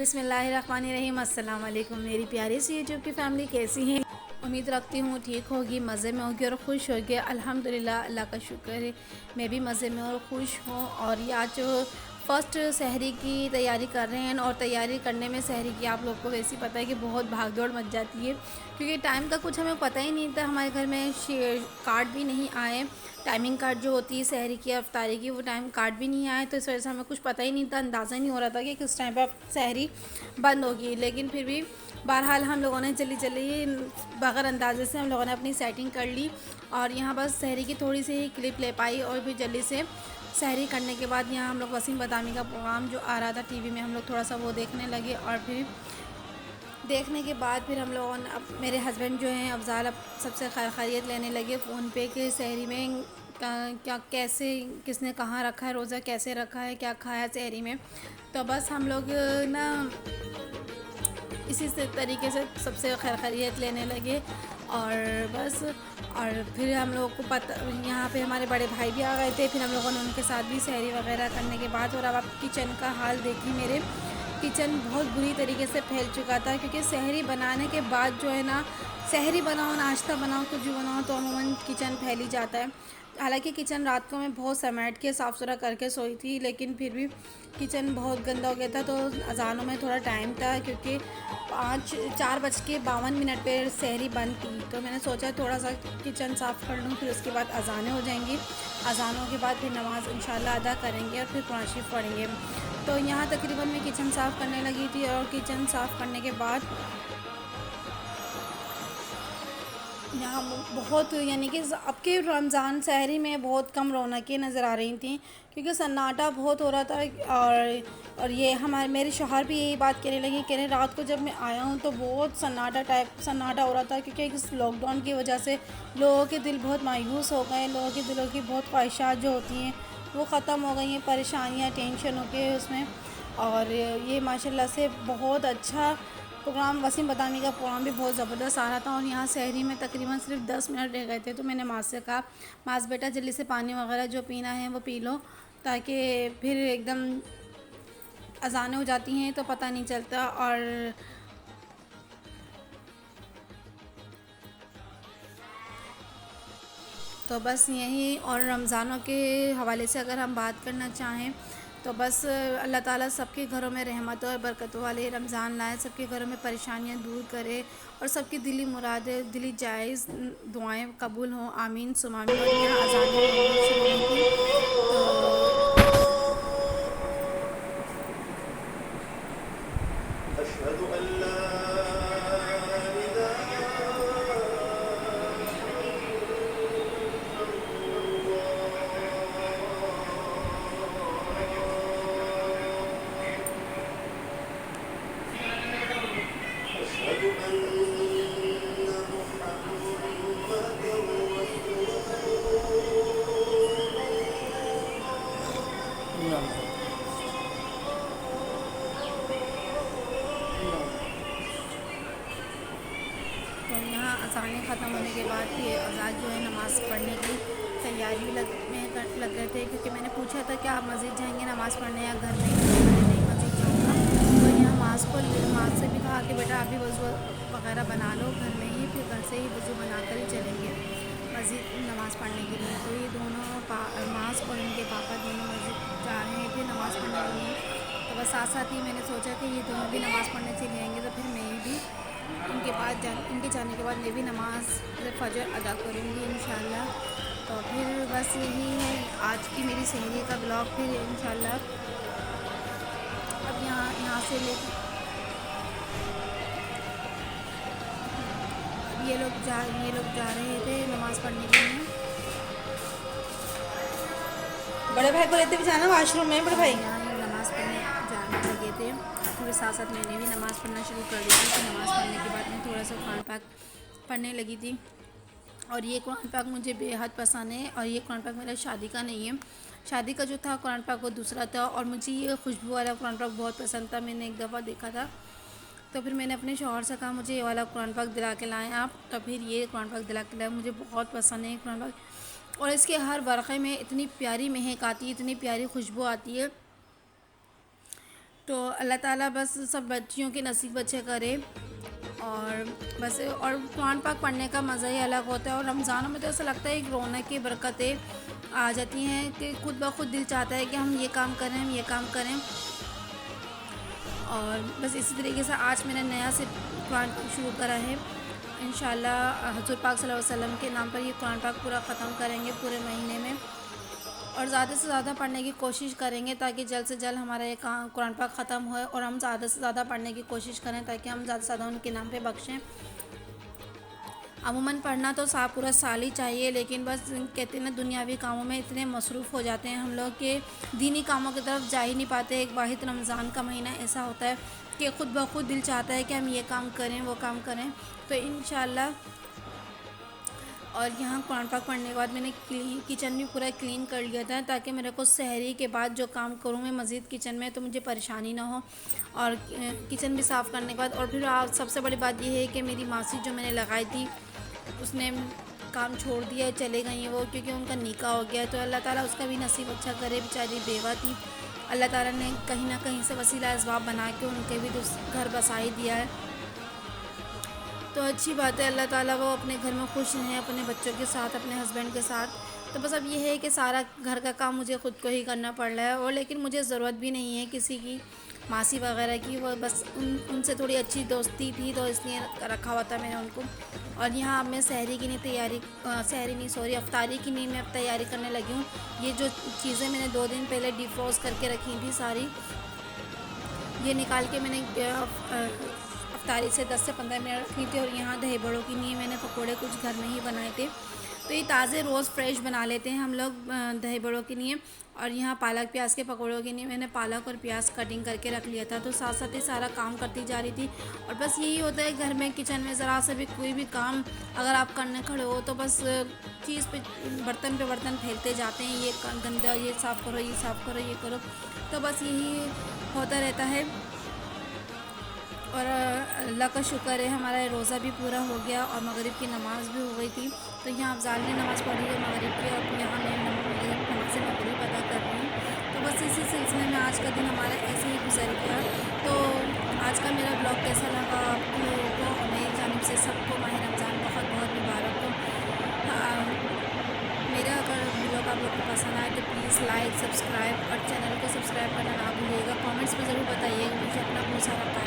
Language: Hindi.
बिस्मिल्लाहिर्रहमानिर्रहीम। अस्सलाम वालेकुम मेरी प्यारी सी यूट्यूब की फ़ैमिली, कैसी हैं? उम्मीद रखती हूँ ठीक होगी, मज़े में होगी और ख़ुश होगी। अल्हम्दुलिल्लाह, अल्लाह का शुक्र है मैं भी मज़े में और ख़ुश हूँ। और ये आज फ़र्स्ट सहरी की तैयारी कर रहे हैं और तैयारी करने में सहरी की आप लोग को वैसे ही पता है कि बहुत भाग दौड़ मच जाती है, क्योंकि टाइम का कुछ हमें पता ही नहीं था। हमारे घर में कार्ड भी नहीं आए, टाइमिंग कार्ड जो होती है सहरी की अफ्तारी की, वो टाइम कार्ड भी नहीं आए, तो इस वजह से हमें कुछ पता ही नहीं था, अंदाज़ा ही नहीं हो रहा था कि किस टाइम पर सहरी बंद होगी। लेकिन फिर भी बहरहाल हम लोगों ने जल्दी बग़ैर अंदाज़े से हम लोगों ने अपनी सेटिंग कर ली और यहाँ बस सहरी की थोड़ी सी क्लिप ले पाई और फिर जल्दी से सहरी करने के बाद यहाँ हम लोग वसीम बदामी का प्रोग्राम जो आ रहा था टीवी में, हम लोग थोड़ा सा वो देखने लगे। और फिर देखने के बाद फिर हम लोगों ने, अब मेरे हस्बैंड जो हैं अफ़ज़ाल, अब सबसे खैरियत लेने लगे फ़ोन पे कि सहरी में क्या कैसे किसने कहाँ रखा है रोज़ा, कैसे रखा है, क्या खाया है सहरी में। तो बस हम लोग ना इसी से तरीके से सबसे खैरियत लेने लगे और बस। और फिर हम लोगों को पता, यहाँ पे हमारे बड़े भाई भी आ गए थे, फिर हम लोगों ने उनके साथ भी सहरी वगैरह करने के बाद। और अब आप किचन का हाल देखिए, मेरे किचन बहुत बुरी तरीके से फैल चुका था, क्योंकि सहरी बनाने के बाद जो है ना, सहरी बनाओ, नाश्ता बनाओ, कुछ भी बनाओ तो अमूमन किचन फैल ही जाता है। हालांकि किचन रात को मैं बहुत समेट के साफ़ सुथरा करके सोई थी, लेकिन फिर भी किचन बहुत गंदा हो गया था। तो अज़ानों में थोड़ा टाइम था, क्योंकि 4:52 पे सहरी बंद थी, तो मैंने सोचा थोड़ा सा किचन साफ़ कर लूँ, फिर उसके बाद अज़ानें हो जाएंगी। अज़ानों के बाद फिर नमाज़ इंशाल्लाह अदा करेंगे और फिर कुरान शरीफ पढ़ेंगे। तो यहाँ तकरीबन मैं किचन साफ़ करने लगी थी और किचन साफ़ करने के बाद यहाँ बहुत, यानी कि अब के रमज़ान सहरी में बहुत कम रौनकें नज़र आ रही थी, क्योंकि सन्नाटा बहुत हो रहा था। और ये हमारे मेरे शौहर भी यही बात कहने लगे, कह रहे रात को जब मैं आया हूँ तो बहुत सन्नाटा हो रहा था, क्योंकि इस लॉकडाउन की वजह से लोगों के दिल बहुत मायूस हो गए, लोगों के दिलों की बहुत ख्वाहिशात जो होती हैं वो ख़त्म हो गई हैं, परेशानियाँ टेंशनों के उसमें। और ये माशाल्लाह से बहुत अच्छा प्रोग्राम, वसीम बदामी का प्रोग्राम भी बहुत ज़बरदस्त आ रहा था। और यहाँ सहरी में तकरीबन सिर्फ 10 मिनट रह गए थे, तो मैंने माँ से कहा, माँ बेटा जल्दी से पानी वगैरह जो पीना है वो पी लो, ताकि फिर एकदम अज़ानें हो जाती हैं तो पता नहीं चलता। और तो बस यही। और रमज़ानों के हवाले से अगर हम बात करना चाहें तो बस अल्लाह ताला सबके घरों में रहमत और बरकत वाले रमज़ान लाए, सबके घरों में परेशानियां दूर करे और सबकी दिली मुरादें, दिली जायज़ दुआएं कबूल हों, आमीन सुम आमीन। और यहाँ अज़ानें होनी शुरू हुई थी, तो अशहदु अल्ला तो यहाँ अज़ानें ख़त्म होने के बाद फिर अज़ान जो है नमाज़ पढ़ने की तैयारी लग रहे थे, क्योंकि मैंने पूछा था कि आप मस्जिद जाएंगे नमाज़ पढ़ने या घर में ही? तो मैंने नहीं, मस्जिद जाऊँगा। तो यहाँ माँ से भी कहा कि बेटा आप भी वज़ू वगैरह बना लो घर में ही, फिर घर से ही वज़ू बना कर ही चलेंगे मस्जिद नमाज़ पढ़ने के लिए। तो ये दोनों माँ और इनके पापा दोनों मस्जिद जा रहे थे नमाज़ पढ़ने के लिए। तो बस साथ साथ ही मैंने सोचा कि ये दोनों भी नमाज़ पढ़ने चले जाएंगे, तो फिर मैं भी इनके जाने के बाद मैं भी नमाज़ फ़जर अदा करूँगी इंशाल्लाह। तो फिर बस यही है आज की मेरी सहरी का ब्लॉग। फिर इंशाल्लाह अब यहाँ से लेकर अब ये लोग जा रहे थे नमाज़ पढ़ने के लिए। बड़े भाई को लेते भी जाना वाशरूम में, बड़े और भाई। यहाँ ये नमाज़ पढ़ने जाने लगे थे, फिर साथ साथ मैंने भी नमाज़ पढ़ना शुरू कर दी थी। तो नमाज़ पढ़ने के बाद मैं थोड़ा सा कुरान पाक पढ़ने लगी थी। और ये कुरान पाक मुझे बेहद पसंद है, और ये कुरान पाक मेरा शादी का नहीं है, शादी का जो था कुरान पाक वो दूसरा था। और मुझे ये खुशबू वाला कुरान पाक बहुत पसंद था, मैंने एक दफ़ा देखा था, तो फिर मैंने अपने शौहर से कहा मुझे ये वाला कुरान पाक दिला के लाएँ आप। तो फिर ये कुरान पाक दिला के लाए, मुझे बहुत पसंद है ये कुरान पाक। और इसके हर वर्क़े में इतनी प्यारी महक आती है, इतनी प्यारी खुशबू आती है तो अल्लाह ताला बस सब बच्चियों के नसीब अच्छे करे। और बस और कुरान पाक पढ़ने का मज़ा ही अलग होता है। और रमज़ानों में तो ऐसा लगता है एक रौनक की बरकतें आ जाती हैं कि खुद ब खुद दिल चाहता है कि हम ये काम करें, हम ये काम करें। और बस इसी तरीके से आज मैंने नया से कुरान पाक शुरू करा है। इंशाल्लाह हुज़ूर पाक सल्लल्लाहु अलैहि वसल्लम के नाम पर ये कुरान पाक पूरा ख़त्म करेंगे पूरे महीने में। और ज़्यादा से ज़्यादा पढ़ने की कोशिश करेंगे ताकि जल्द से जल्द हमारा ये काम कुरान पाक ख़त्म होए और हम ज़्यादा से ज़्यादा पढ़ने की कोशिश करें ताकि हम ज़्यादा से ज़्यादा उनके नाम पे बख्शें। अमूमन पढ़ना तो पूरा साल ही चाहिए, लेकिन बस कहते हैं ना दुनियावी कामों में इतने मसरूफ़ हो जाते हैं हम लोग के दीनी कामों की तरफ जा ही नहीं पाते। एक वाहिद रमज़ान का महीना ऐसा होता है कि ख़ुद ब खुद दिल चाहता है कि हम ये काम करें, वो काम करें। तो इंशाल्लाह और यहाँ कुरान पाक पढ़ने के बाद मैंने किचन भी पूरा क्लीन कर लिया था ताकि मेरे को सहरी के बाद जो काम करूँ मैं मज़ीद किचन में तो मुझे परेशानी ना हो। और किचन भी साफ़ करने के बाद और फिर सबसे बड़ी बात यह है कि मेरी मासी जो मैंने लगाई थी उसने काम छोड़ दिया, चले गई हैं वो, क्योंकि उनका निकाह हो गया। तो अल्लाह ताला उसका भी नसीब अच्छा करे। बेचारी बेवा थी, अल्लाह ताला ने कहीं ना कहीं से वसीला असबाब बना के उनके भी तो घर बसा ही दिया है। तो अच्छी बात है, अल्लाह ताला वो अपने घर में खुश हैं अपने बच्चों के साथ, अपने हस्बैंड के साथ। तो बस अब ये है कि सारा घर का काम मुझे ख़ुद को ही करना पड़ रहा है। और लेकिन मुझे ज़रूरत भी नहीं है किसी की, मासी वगैरह की। वो बस उनसे थोड़ी अच्छी दोस्ती थी तो इसलिए रखा हुआ था मैंने उनको। और यहाँ अब मैं सहरी की नहीं तैयारी, सहरी नहीं सॉरी अफ्तारी की नहीं मैं अब तैयारी करने लगी हूँ। ये जो चीज़ें मैंने 2 दिन पहले डिफ्रोस्ट करके रखी थी सारी, ये निकाल के मैंने अफ्तारी से 10 से 15 मिनट रखी थी। और यहाँ दही बड़ों के लिए मैंने पकोड़े कुछ घर में ही बनाए थे। तो ये ताज़े रोज़ फ्रेश बना लेते हैं हम लोग दही बड़ों के लिए। और यहाँ पालक प्याज के पकौड़ों के लिए मैंने पालक और प्याज कटिंग करके रख लिया था। तो साथ साथ ही सारा काम करती जा रही थी। और बस यही होता है घर में किचन में ज़रा से भी कोई भी काम अगर आप करने खड़े हो तो बस चीज़ पे बर्तन फैलते जाते हैं, ये गंदा, ये साफ़ करो, ये साफ़ करो, ये करो। तो बस यही होता रहता है। और अल्लाह का शुक्र है हमारा रोज़ा भी पूरा हो गया और मगरिब की नमाज़ भी हो गई थी। तो यहाँ अफ़ज़ाल ने नमाज़ पढ़ी है मगरिब की और यहाँ मैं नमाज़ मगरिब अदा कर रही हूँ। तो बस इसी सिलसिले में आज का दिन हमारा ऐसे ही गुजर गया। तो आज का मेरा ब्लॉग कैसा लगा आप लोगों को, और मेरी जानिब से सबको माह रमज़ान बहुत बहुत मुबारक हो। मेरा अगर ब्लॉग आप लोग को पसंद आए तो प्लीज़ लाइक, सब्सक्राइब और चैनल को सब्सक्राइब करना ना भूलिएगा। कमेंट्स में ज़रूर बताइएगा मुझे अपना बहुत सारा